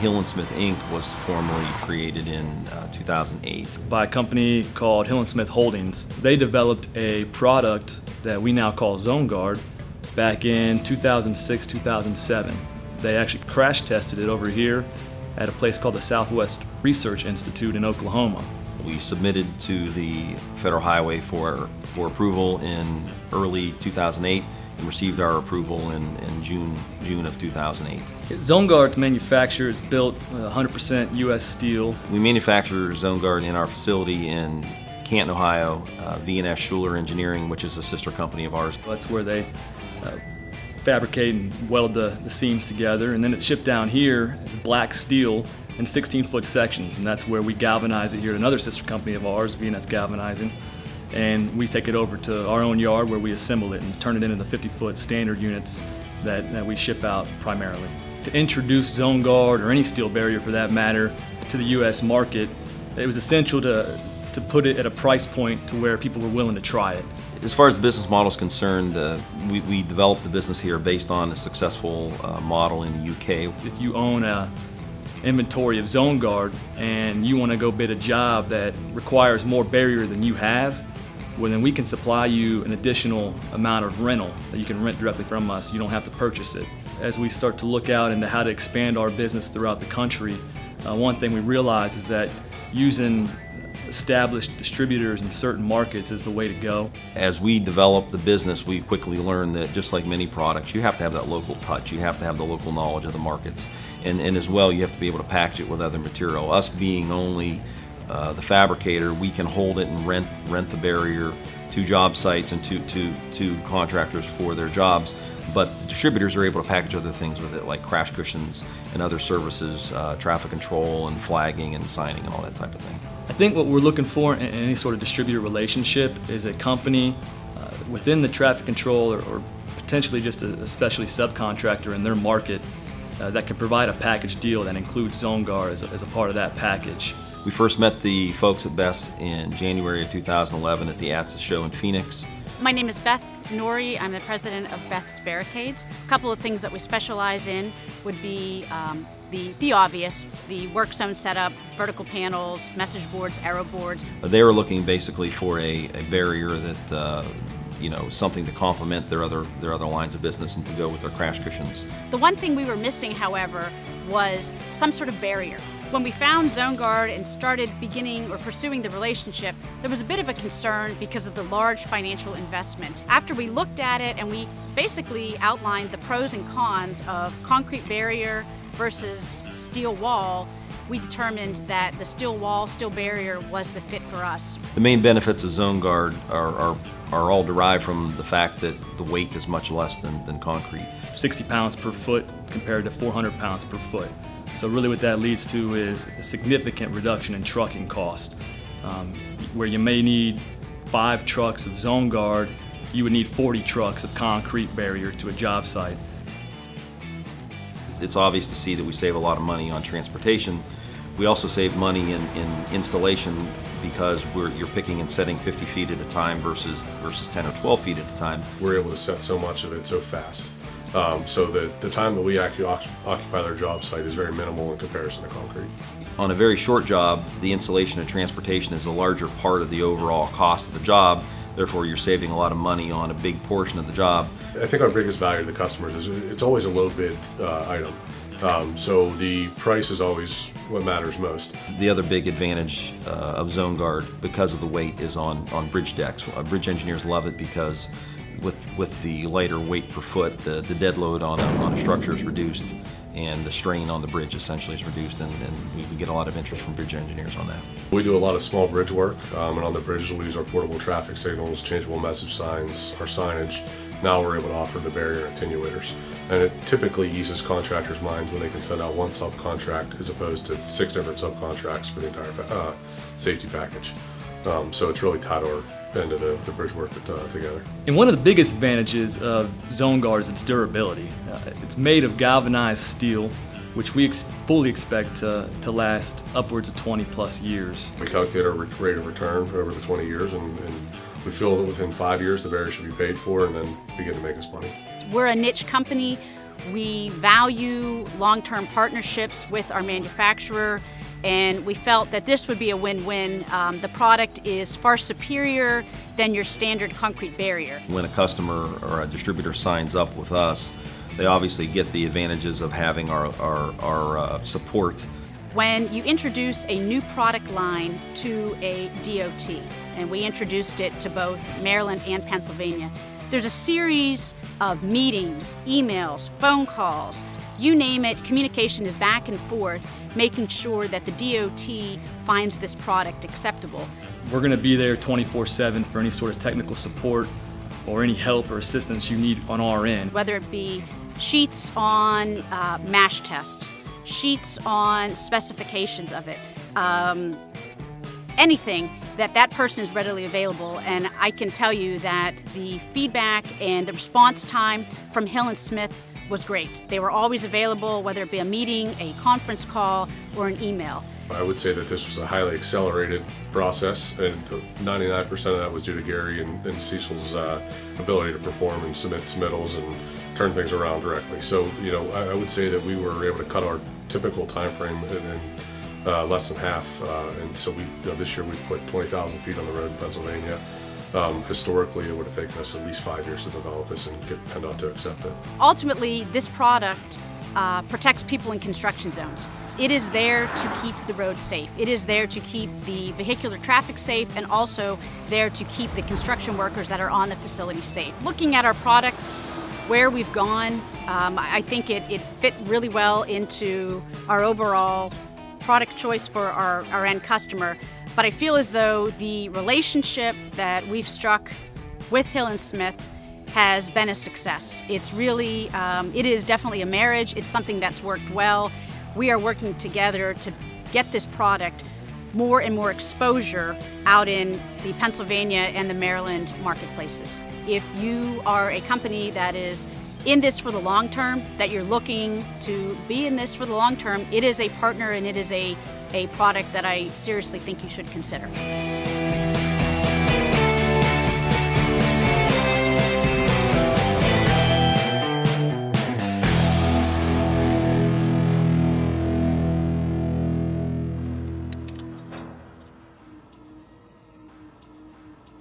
Hill & Smith Inc. was formally created in 2008. By a company called Hill & Smith Holdings. They developed a product that we now call Zoneguard back in 2006, 2007. They actually crash tested it over here at a place called the Southwest Research Institute in Oklahoma. We submitted to the Federal Highway for approval in early 2008 and received our approval in June of 2008. Zoneguard's manufacturer is built 100% U.S. steel. We manufacture Zoneguard in our facility in Canton, Ohio, V&S Schuler Engineering, which is a sister company of ours. That's where they fabricate and weld the seams together, and then it's shipped down here as black steel in 16-foot sections, and that's where we galvanize it here at another sister company of ours, V&S Galvanizing, and we take it over to our own yard where we assemble it and turn it into the 50-foot standard units that we ship out primarily. To introduce Zoneguard, or any steel barrier for that matter, to the U.S. market, it was essential to put it at a price point to where people were willing to try it. As far as the business model is concerned, we developed the business here based on a successful model in the UK. If you own an inventory of Zoneguard and you want to go bid a job that requires more barrier than you have, well, then we can supply you an additional amount of rental that you can rent directly from us. You don't have to purchase it. As we start to look out into how to expand our business throughout the country, one thing we realize is that using established distributors in certain markets is the way to go. As we develop the business, we quickly learned that just like many products, you have to have that local touch. You have to have the local knowledge of the markets. And as well, you have to be able to package it with other material. Us being only the fabricator, we can hold it and rent the barrier to job sites and to contractors for their jobs. But the distributors are able to package other things with it, like crash cushions and other services, traffic control and flagging and signing and all that type of thing. I think what we're looking for in any sort of distributor relationship is a company within the traffic control or potentially just a specialty subcontractor in their market that can provide a package deal that includes Zoneguard as a part of that package. We first met the folks at Beth in January of 2011 at the ATSA show in Phoenix. My name is Beth. I'm the president of Beth's Barricades. A couple of things that we specialize in would be the obvious, the work zone setup, vertical panels, message boards, arrow boards. They were looking basically for a barrier that something to complement their other lines of business and to go with their crash cushions. The one thing we were missing, however, was some sort of barrier. When we found Zoneguard and started pursuing the relationship, there was a bit of a concern because of the large financial investment. After we looked at it and we basically outlined the pros and cons of concrete barrier versus steel wall, we determined that the steel wall, steel barrier was the fit for us. The main benefits of Zoneguard are all derived from the fact that the weight is much less than concrete. 60 pounds per foot compared to 400 pounds per foot. So really what that leads to is a significant reduction in trucking cost. Where you may need 5 trucks of Zoneguard, you would need 40 trucks of concrete barrier to a job site. It's obvious to see that we save a lot of money on transportation. We also save money in installation because you're picking and setting 50 feet at a time versus 10 or 12 feet at a time. We're able to set so much of it so fast. So the time that we actually occupy their job site is very minimal in comparison to concrete. On a very short job, the installation and transportation is a larger part of the overall cost of the job. Therefore, you're saving a lot of money on a big portion of the job. I think our biggest value to the customers is it's always a low bid item. So the price is always what matters most. The other big advantage of Zoneguard, because of the weight, is on bridge decks. Bridge engineers love it because with the lighter weight per foot, the dead load on a structure is reduced and the strain on the bridge essentially is reduced, and we get a lot of interest from bridge engineers on that. We do a lot of small bridge work, and on the bridges we use our portable traffic signals, changeable message signs, our signage. Now we're able to offer the barrier attenuators, and it typically eases contractors' minds when they can send out one subcontract as opposed to 6 different subcontracts for the entire safety package. So it's really tied our end of the bridge work together. And one of the biggest advantages of Zoneguard is its durability. It's made of galvanized steel, which we fully expect to last upwards of 20+ years. We calculate our rate of return over the 20 years, and we feel that within 5 years the barrier should be paid for and then begin to make us money. We're a niche company. We value long-term partnerships with our manufacturer, and we felt that this would be a win-win. The product is far superior than your standard concrete barrier. When a customer or a distributor signs up with us, they obviously get the advantages of having our support. When you introduce a new product line to a DOT, and we introduced it to both Maryland and Pennsylvania, there's a series of meetings, emails, phone calls, you name it, communication is back and forth, making sure that the DOT finds this product acceptable. We're going to be there 24/7 for any sort of technical support or any help or assistance you need on our end. Whether it be sheets on mash tests, sheets on specifications of it, anything that person is readily available. And I can tell you that the feedback and the response time from Hill & Smith was great. They were always available, whether it be a meeting, a conference call, or an email. I would say that this was a highly accelerated process, and 99% of that was due to Gary and Cecil's ability to perform and submit submittals and turn things around directly. So, you know, I would say that we were able to cut our typical time frame in less than half. And so this year we put 20,000 feet on the road in Pennsylvania. Historically, it would have taken us at least 5 years to develop this and get PennDOT to accept it. Ultimately, this product protects people in construction zones. It is there to keep the roads safe. It is there to keep the vehicular traffic safe, and also there to keep the construction workers that are on the facility safe. Looking at our products, where we've gone, I think it fit really well into our overall product choice for our end customer. But I feel as though the relationship that we've struck with Hill & Smith has been a success. It's really, it is definitely a marriage. It's something that's worked well. We are working together to get this product more and more exposure out in the Pennsylvania and the Maryland marketplaces. If you are a company that is in this for the long term, that you're looking to be in this for the long term, it is a partner and it is a product that I seriously think you should consider.